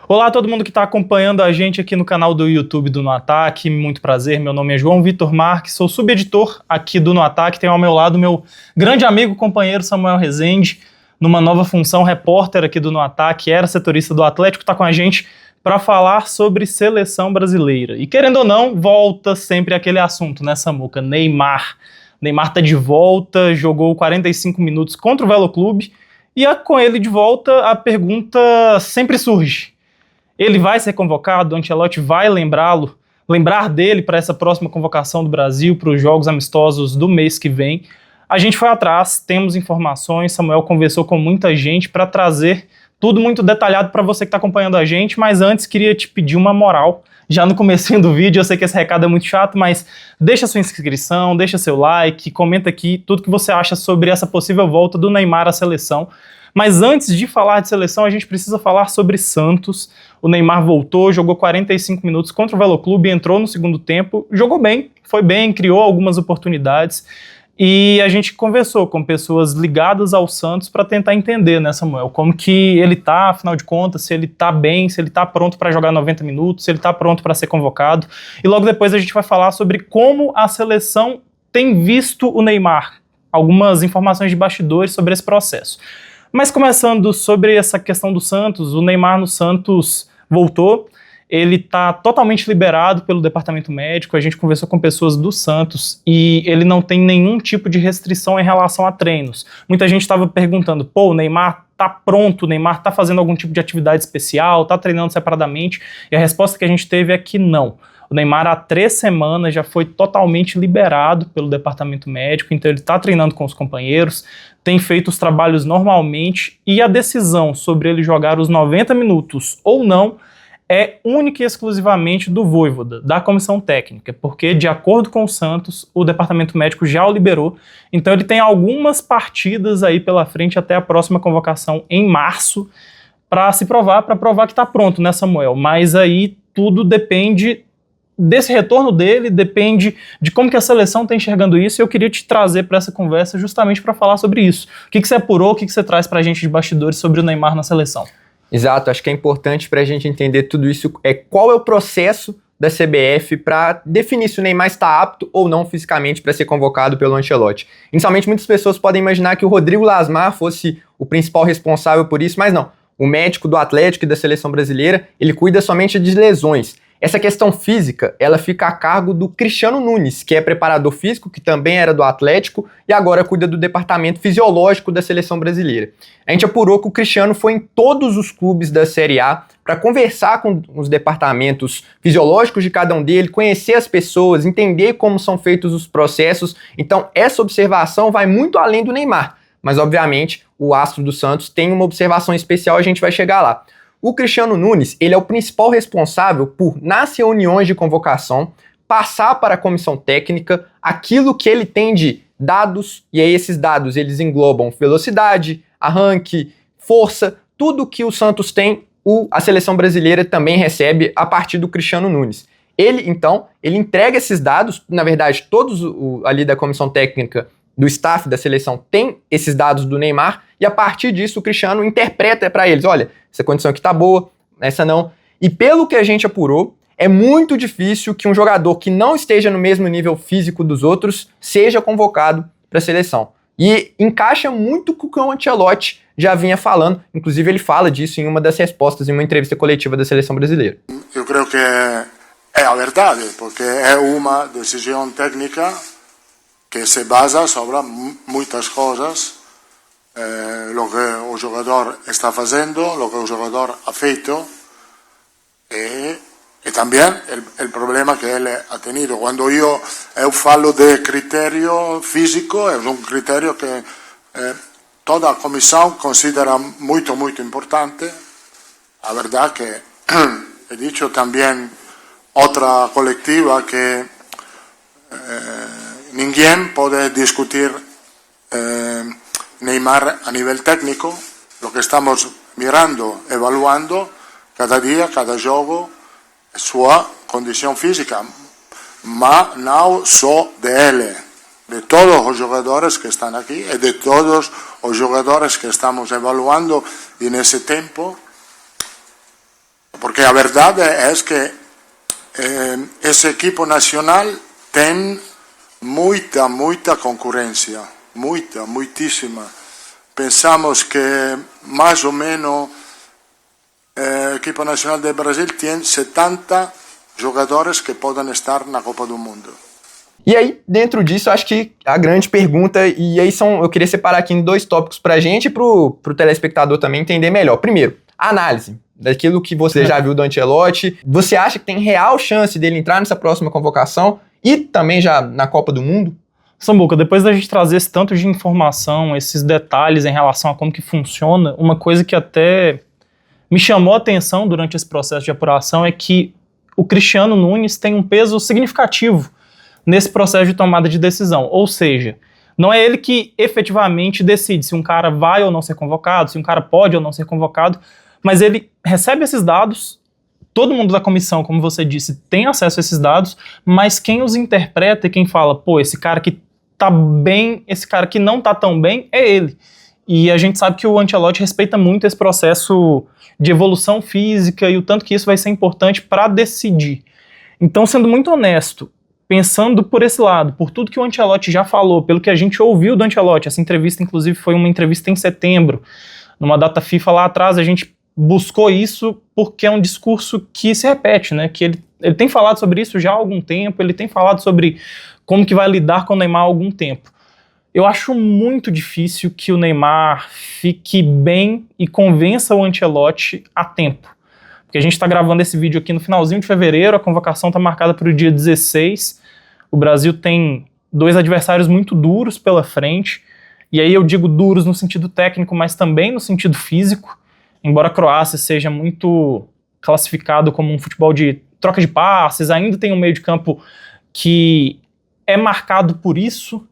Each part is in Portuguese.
Olá a todo mundo que está acompanhando a gente aqui no canal do YouTube do No Ataque, muito prazer, meu nome é João Vitor Marques, sou subeditor aqui do No Ataque, tenho ao meu lado meu grande amigo, companheiro Samuel Rezende, numa nova função, repórter aqui do No Ataque, era setorista do Atlético, está com a gente para falar sobre seleção brasileira. E querendo ou não, volta sempre aquele assunto, né, Samuca? Neymar está de volta, jogou 45 minutos contra o Velo Clube, e com ele de volta a pergunta sempre surge. Ele vai ser convocado, o Ancelotti vai lembrar dele para essa próxima convocação do Brasil, para os Jogos Amistosos do mês que vem. A gente foi atrás, temos informações, Samuel conversou com muita gente para trazer tudo muito detalhado para você que está acompanhando a gente, mas antes queria te pedir uma moral, já no comecinho do vídeo, eu sei que esse recado é muito chato, mas deixa sua inscrição, deixa seu like, comenta aqui tudo que você acha sobre essa possível volta do Neymar à seleção. Mas antes de falar de seleção, a gente precisa falar sobre Santos. O Neymar voltou, jogou 45 minutos contra o Velo Clube, entrou no segundo tempo, jogou bem, foi bem, criou algumas oportunidades. E a gente conversou com pessoas ligadas ao Santos para tentar entender, né, Samuel, como que ele tá, afinal de contas, se ele tá bem, se ele tá pronto para jogar 90 minutos, se ele tá pronto para ser convocado. E logo depois a gente vai falar sobre como a seleção tem visto o Neymar, algumas informações de bastidores sobre esse processo. Mas começando sobre essa questão do Santos, o Neymar no Santos voltou, ele está totalmente liberado pelo departamento médico, a gente conversou com pessoas do Santos e ele não tem nenhum tipo de restrição em relação a treinos. Muita gente estava perguntando, pô, o Neymar tá pronto, o Neymar tá fazendo algum tipo de atividade especial, tá treinando separadamente? E a resposta que a gente teve é que não. O Neymar há 3 semanas já foi totalmente liberado pelo departamento médico, então ele está treinando com os companheiros, tem feito os trabalhos normalmente e a decisão sobre ele jogar os 90 minutos ou não é única e exclusivamente do Vojvoda, da comissão técnica, porque de acordo com o Santos, o departamento médico já o liberou, então ele tem algumas partidas aí pela frente até a próxima convocação em março para provar que está pronto, né, Samuel? Mas aí tudo depende desse retorno dele, depende de como que a seleção está enxergando isso, e eu queria te trazer para essa conversa justamente para falar sobre isso. O que você apurou, o que você traz para a gente de bastidores sobre o Neymar na seleção? Exato, acho que é importante para a gente entender tudo isso, qual é o processo da CBF para definir se o Neymar está apto ou não fisicamente para ser convocado pelo Ancelotti. Inicialmente, muitas pessoas podem imaginar que o Rodrigo Lasmar fosse o principal responsável por isso, mas não. O médico do Atlético e da seleção brasileira, ele cuida somente de lesões. Essa questão física, ela fica a cargo do Cristiano Nunes, que é preparador físico, que também era do Atlético e agora cuida do departamento fisiológico da seleção brasileira. A gente apurou que o Cristiano foi em todos os clubes da Série A para conversar com os departamentos fisiológicos de cada um deles, conhecer as pessoas, entender como são feitos os processos. Então, essa observação vai muito além do Neymar. Mas, obviamente, o astro do Santos tem uma observação especial, a gente vai chegar lá. O Cristiano Nunes, ele é o principal responsável por, nas reuniões de convocação, passar para a comissão técnica aquilo que ele tem de dados, e aí esses dados eles englobam velocidade, arranque, força, tudo que o Santos tem, a seleção brasileira também recebe a partir do Cristiano Nunes. Ele, então, ele entrega esses dados, na verdade, todos ali da comissão técnica do staff da seleção tem esses dados do Neymar, e a partir disso o Cristiano interpreta para eles, olha, essa condição aqui tá boa, essa não. E pelo que a gente apurou, é muito difícil que um jogador que não esteja no mesmo nível físico dos outros seja convocado para a seleção. E encaixa muito com o que o Ancelotti já vinha falando, inclusive ele fala disso em uma das respostas, em uma entrevista coletiva da seleção brasileira. Eu creio que é a verdade, porque é uma decisão técnica que se basa sobre muitas coisas, lo que o jogador está fazendo, lo que o jogador ha feito e também o problema que ele ha tenido. Quando eu falo de critério físico, é critério que toda a comissão considera muito, muito importante. A verdade que he dicho também outra colectiva que ninguém pode discutir Neymar a nivel técnico, lo que estamos mirando, evaluando cada dia, cada jogo, sua condição física, mas não só de ele, de todos os jogadores que estão aqui e de todos os jogadores que estamos evaluando e nesse tempo porque a verdade é que esse equipo nacional tem muita concorrência, muitíssima. Pensamos que mais ou menos o equipo nacional do Brasil tem 70 jogadores que podem estar na Copa do Mundo. E aí, dentro disso, acho que a grande pergunta, e aí eu queria separar aqui em 2 tópicos pra gente e pro telespectador também entender melhor. Primeiro, a análise daquilo que você já viu do Ancelotti. Você acha que tem real chance dele entrar nessa próxima convocação e também já na Copa do Mundo? Sambuca, depois da gente trazer esse tanto de informação, esses detalhes em relação a como que funciona, uma coisa que até me chamou a atenção durante esse processo de apuração é que o Cristiano Nunes tem um peso significativo nesse processo de tomada de decisão. Ou seja, não é ele que efetivamente decide se um cara vai ou não ser convocado, se um cara pode ou não ser convocado, mas ele recebe esses dados, todo mundo da comissão, como você disse, tem acesso a esses dados, mas quem os interpreta e quem fala, pô, esse cara que tá bem, esse cara que não tá tão bem, é ele. E a gente sabe que o Ancelotti respeita muito esse processo de evolução física e o tanto que isso vai ser importante para decidir. Então, sendo muito honesto, pensando por esse lado, por tudo que o Ancelotti já falou, pelo que a gente ouviu do Ancelotti, essa entrevista inclusive foi uma entrevista em setembro, numa data FIFA lá atrás, a gente buscou isso porque é um discurso que se repete, né? Que ele tem falado sobre isso já há algum tempo, ele tem falado sobre como que vai lidar com o Neymar há algum tempo. Eu acho muito difícil que o Neymar fique bem e convença o Ancelotti a tempo. Porque a gente está gravando esse vídeo aqui no finalzinho de fevereiro, a convocação está marcada para o dia 16. O Brasil tem 2 adversários muito duros pela frente, e aí eu digo duros no sentido técnico, mas também no sentido físico. Embora a Croácia seja muito classificado como um futebol de troca de passes, ainda tem um meio de campo que é marcado por isso.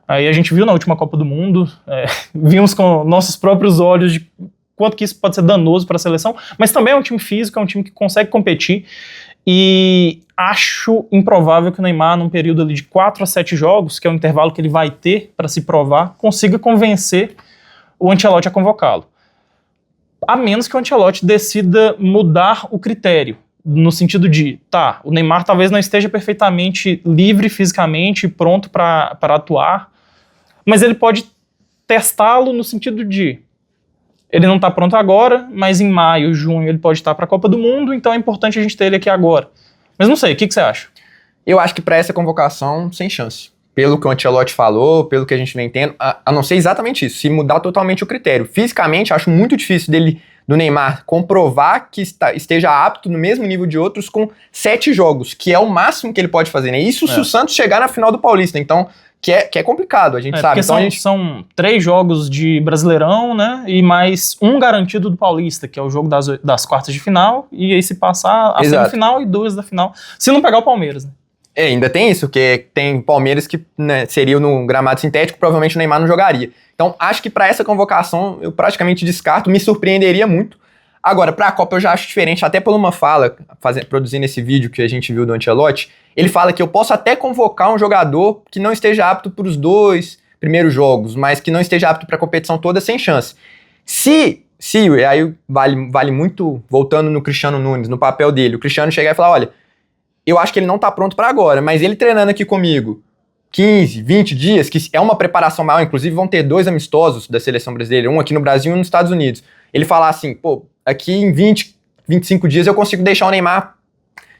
Aí a gente viu na última Copa do Mundo, vimos com nossos próprios olhos de quanto que isso pode ser danoso para a seleção, mas também é um time físico, é um time que consegue competir, e acho improvável que o Neymar, num período ali de 4 a 7 jogos, que é o intervalo que ele vai ter para se provar, consiga convencer o Ancelotti a convocá-lo. A menos que o Ancelotti decida mudar o critério, no sentido de, o Neymar talvez não esteja perfeitamente livre fisicamente, pronto para atuar, mas ele pode testá-lo no sentido de, ele não está pronto agora, mas em maio, junho ele pode estar para a Copa do Mundo, então é importante a gente ter ele aqui agora. Mas não sei, o que você acha? Eu acho que para essa convocação, sem chance. Pelo que o Ancelotti falou, pelo que a gente vem tendo, a não ser exatamente isso, se mudar totalmente o critério. Fisicamente, acho muito difícil do Neymar comprovar que esteja apto no mesmo nível de outros com 7 jogos, que é o máximo que ele pode fazer, né? Isso se o Santos chegar na final do Paulista, então, que é complicado, a gente sabe. Porque então, são 3 jogos de Brasileirão, né? E mais um garantido do Paulista, que é o jogo das quartas de final, e aí se passar a semifinal e 2 da final, se não pegar o Palmeiras, né? Ainda tem isso, que tem Palmeiras que, né, seria no gramado sintético, provavelmente o Neymar não jogaria. Então, acho que para essa convocação eu praticamente descarto, me surpreenderia muito. Agora, para a Copa eu já acho diferente, até por uma fala, produzindo esse vídeo que a gente viu do Ancelotti, ele fala que eu posso até convocar um jogador que não esteja apto para os 2 primeiros jogos, mas que não esteja apto para a competição toda sem chance. Se aí vale muito, voltando no Cristiano Nunes, no papel dele, o Cristiano chegar e falar, olha, eu acho que ele não tá pronto para agora, mas ele treinando aqui comigo 15, 20 dias, que é uma preparação maior, inclusive vão ter 2 amistosos da seleção brasileira, um aqui no Brasil e um nos Estados Unidos. Ele falar assim, pô, aqui em 20, 25 dias eu consigo deixar o Neymar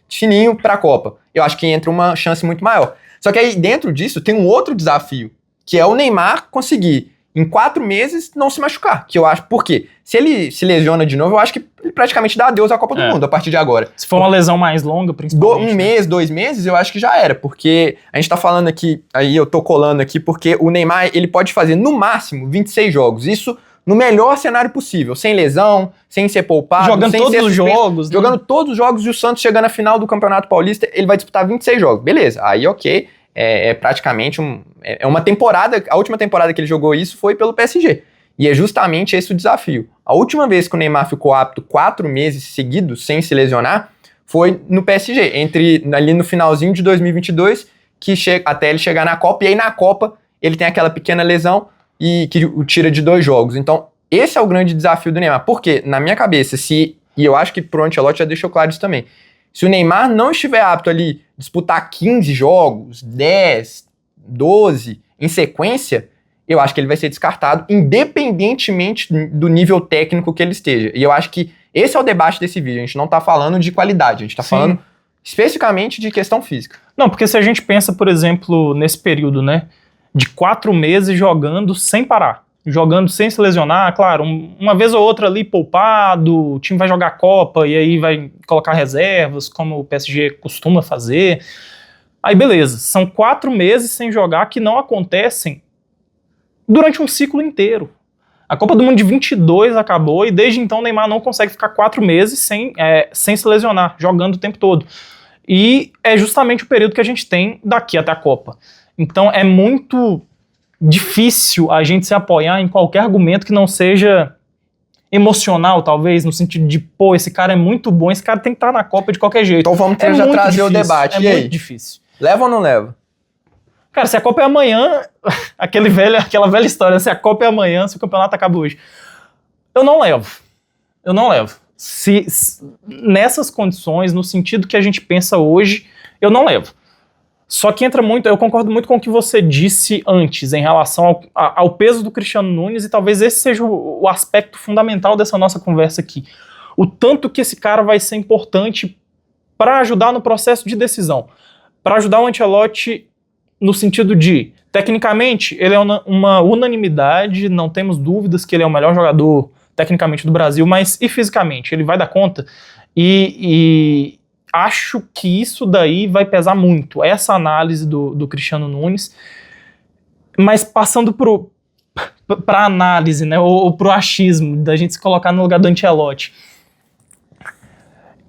fininho pra Copa. Eu acho que entra uma chance muito maior. Só que aí dentro disso tem um outro desafio, que é o Neymar conseguir em 4 meses não se machucar, que eu acho, por quê? Se ele se lesiona de novo, eu acho que ele praticamente dá adeus à Copa do Mundo a partir de agora. Se for uma lesão mais longa, principalmente. Um mês, 2 meses, eu acho que já era, porque a gente tá falando aqui, aí eu tô colando aqui, porque o Neymar, ele pode fazer no máximo 26 jogos, isso no melhor cenário possível, sem lesão, sem ser poupado, jogando sem todos ser os jogos, né? Jogando todos os jogos, e o Santos chegando na final do Campeonato Paulista, ele vai disputar 26 jogos, beleza, aí ok. É praticamente uma temporada, a última temporada que ele jogou isso foi pelo PSG. E é justamente esse o desafio. A última vez que o Neymar ficou apto 4 meses seguidos, sem se lesionar, foi no PSG, ali no finalzinho de 2022, até ele chegar na Copa, e aí na Copa ele tem aquela pequena lesão e que o tira de 2 jogos. Então, esse é o grande desafio do Neymar. Porque, na minha cabeça, se E eu acho que pro Ancelotti já deixou claro isso também. Se o Neymar não estiver apto ali disputar 15 jogos, 10, 12 em sequência, eu acho que ele vai ser descartado, independentemente do nível técnico que ele esteja. E eu acho que esse é o debate desse vídeo. A gente não tá falando de qualidade, a gente tá falando especificamente de questão física. Não, porque se a gente pensa, por exemplo, nesse período, né, de 4 meses jogando sem parar, jogando sem se lesionar, claro, uma vez ou outra ali poupado, o time vai jogar Copa e aí vai colocar reservas, como o PSG costuma fazer. Aí beleza, são 4 meses sem jogar que não acontecem durante um ciclo inteiro. A Copa do Mundo de 22 acabou e desde então o Neymar não consegue ficar 4 meses sem se lesionar, jogando o tempo todo. E é justamente o período que a gente tem daqui até a Copa. Então é muito difícil a gente se apoiar em qualquer argumento que não seja emocional, talvez, no sentido de, pô, esse cara é muito bom, esse cara tem que estar na Copa de qualquer jeito. Então vamos já trazer o debate. É muito difícil. Leva ou não leva? Cara, se a Copa é amanhã, aquela velha história, se a Copa é amanhã, se o campeonato acaba hoje, eu não levo. Nessas condições, no sentido que a gente pensa hoje, eu não levo. Só que entra muito, eu concordo muito com o que você disse antes, em relação ao peso do Cristiano Nunes, e talvez esse seja o aspecto fundamental dessa nossa conversa aqui. O tanto que esse cara vai ser importante para ajudar no processo de decisão, para ajudar o Ancelotti no sentido de, tecnicamente, ele é uma unanimidade, não temos dúvidas que ele é o melhor jogador tecnicamente do Brasil, mas e fisicamente? Ele vai dar conta? E acho que isso daí vai pesar muito, essa análise do Cristiano Nunes, mas passando para análise, né, ou pro achismo, da gente se colocar no lugar do Ancelotti.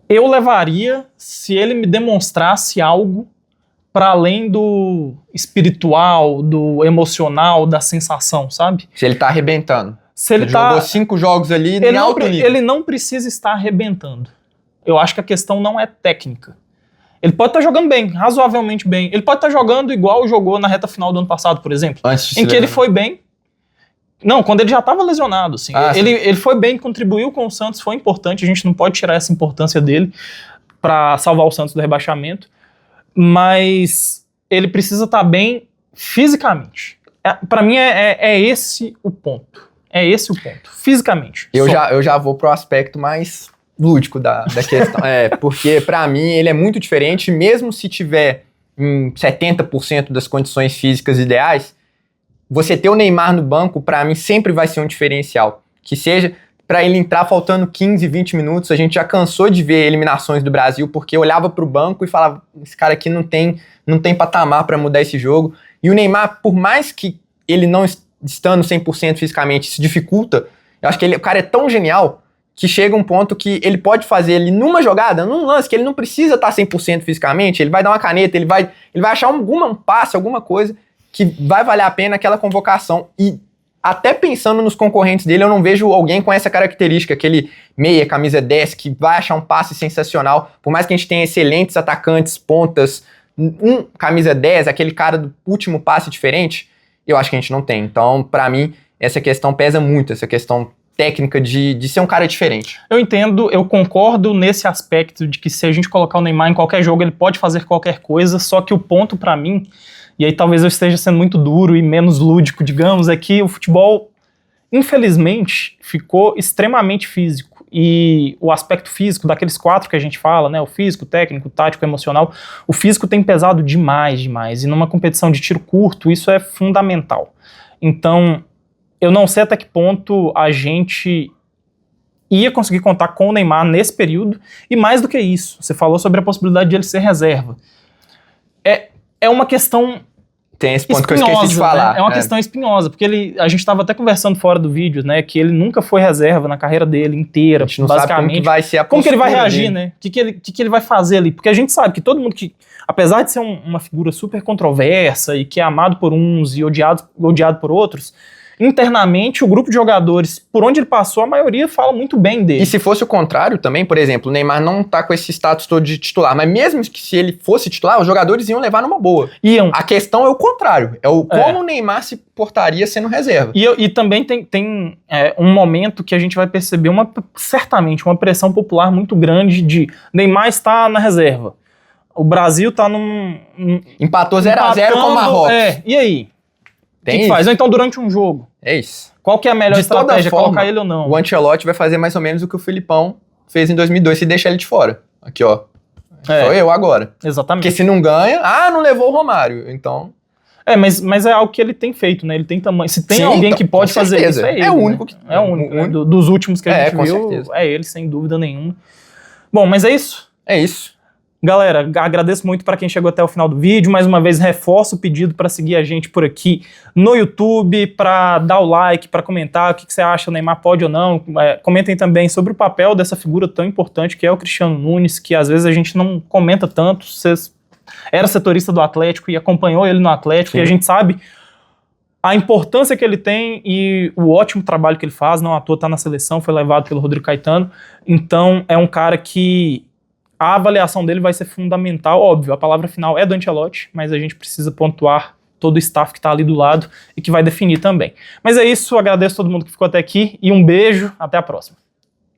Eu levaria se ele me demonstrasse algo para além do espiritual, do emocional, da sensação, sabe? Se ele tá arrebentando. Se ele jogou 5 jogos ali em alto nível. Ele não precisa estar arrebentando. Eu acho que a questão não é técnica. Ele pode estar jogando bem, razoavelmente bem. Ele pode estar jogando igual jogou na reta final do ano passado, por exemplo. Em que ele foi bem. Não, quando ele já estava lesionado. Assim. Ele foi bem, contribuiu com o Santos, foi importante. A gente não pode tirar essa importância dele para salvar o Santos do rebaixamento. Mas ele precisa estar bem fisicamente. Para mim é esse o ponto. É esse o ponto. Fisicamente. Eu já vou pro aspecto mais lúdico da questão. Porque pra mim ele é muito diferente, mesmo se tiver em 70% das condições físicas ideais, você ter o Neymar no banco, pra mim, sempre vai ser um diferencial. Que seja pra ele entrar faltando 15, 20 minutos, a gente já cansou de ver eliminações do Brasil, porque olhava pro banco e falava, esse cara aqui não tem patamar pra mudar esse jogo. E o Neymar, por mais que ele não estando 100% fisicamente, se dificulta, eu acho que o cara é tão genial que chega um ponto que ele pode fazer ele numa jogada, num lance, que ele não precisa estar 100% fisicamente, ele vai dar uma caneta, ele vai achar um passe, alguma coisa que vai valer a pena aquela convocação. E até pensando nos concorrentes dele, eu não vejo alguém com essa característica, aquele meia, camisa 10, que vai achar um passe sensacional, por mais que a gente tenha excelentes atacantes, pontas, camisa 10, aquele cara do último passe diferente, eu acho que a gente não tem. Então, pra mim, essa questão pesa muito, essa questão técnica de ser um cara diferente. Eu entendo, eu concordo nesse aspecto de que se a gente colocar o Neymar em qualquer jogo, ele pode fazer qualquer coisa, só que o ponto pra mim, e aí talvez eu esteja sendo muito duro e menos lúdico, digamos, é que o futebol, infelizmente, ficou extremamente físico. E o aspecto físico daqueles 4 que a gente fala, né, o físico, o técnico, o tático, o emocional, o físico tem pesado demais. E numa competição de tiro curto, isso é fundamental. Então, eu não sei até que ponto a gente ia conseguir contar com o Neymar nesse período, e mais do que isso, você falou sobre a possibilidade de ele ser reserva. É uma questão tem esse ponto espinhosa, que eu esqueci de falar. Né? É uma questão espinhosa, porque a gente estava até conversando fora do vídeo, né, que ele nunca foi reserva na carreira dele inteira, a gente não basicamente. Sabe como que vai ser a como que ele vai reagir, dele. Né? O que ele vai fazer ali? Porque a gente sabe que todo mundo que, apesar de ser uma figura super controversa e que é amado por uns e odiado por outros, internamente, o grupo de jogadores, por onde ele passou, a maioria fala muito bem dele. E se fosse o contrário também, por exemplo, o Neymar não tá com esse status todo de titular, mas mesmo que se ele fosse titular, os jogadores iam levar numa boa. Iam. A questão é o contrário, como o Neymar se portaria sendo reserva. E também tem um momento que a gente vai perceber certamente uma pressão popular muito grande de Neymar está na reserva. O Brasil tá Empatou 0x0 com o Marrocos. E aí? O que faz? Ou então durante um jogo. É isso. Qual que é a melhor estratégia? Colocar ele ou não? O Ancelotti vai fazer mais ou menos o que o Filipão fez em 2002, se deixar ele de fora. Aqui, ó. Sou eu agora. Exatamente. Porque se não ganha, não levou o Romário. Então... Mas é algo que ele tem feito, né? Ele tem tamanho. Se tem alguém que pode fazer isso, é ele. É o único. Né? É o único. Né? Dos últimos que a gente viu, certeza. É ele, sem dúvida nenhuma. Bom, mas é isso. É isso. Galera, agradeço muito para quem chegou até o final do vídeo. Mais uma vez, reforço o pedido para seguir a gente por aqui no YouTube, para dar o like, para comentar o que você acha, o Neymar pode ou não. Comentem também sobre o papel dessa figura tão importante que é o Cristiano Nunes, que às vezes a gente não comenta tanto. Vocês era setorista do Atlético e acompanhou ele no Atlético, Sim. E a gente sabe a importância que ele tem e o ótimo trabalho que ele faz. Não à toa tá na seleção, foi levado pelo Rodrigo Caetano. Então é um cara que a avaliação dele vai ser fundamental, óbvio, a palavra final é do Ancelotti, mas a gente precisa pontuar todo o staff que tá ali do lado e que vai definir também. Mas é isso, agradeço a todo mundo que ficou até aqui e um beijo, até a próxima.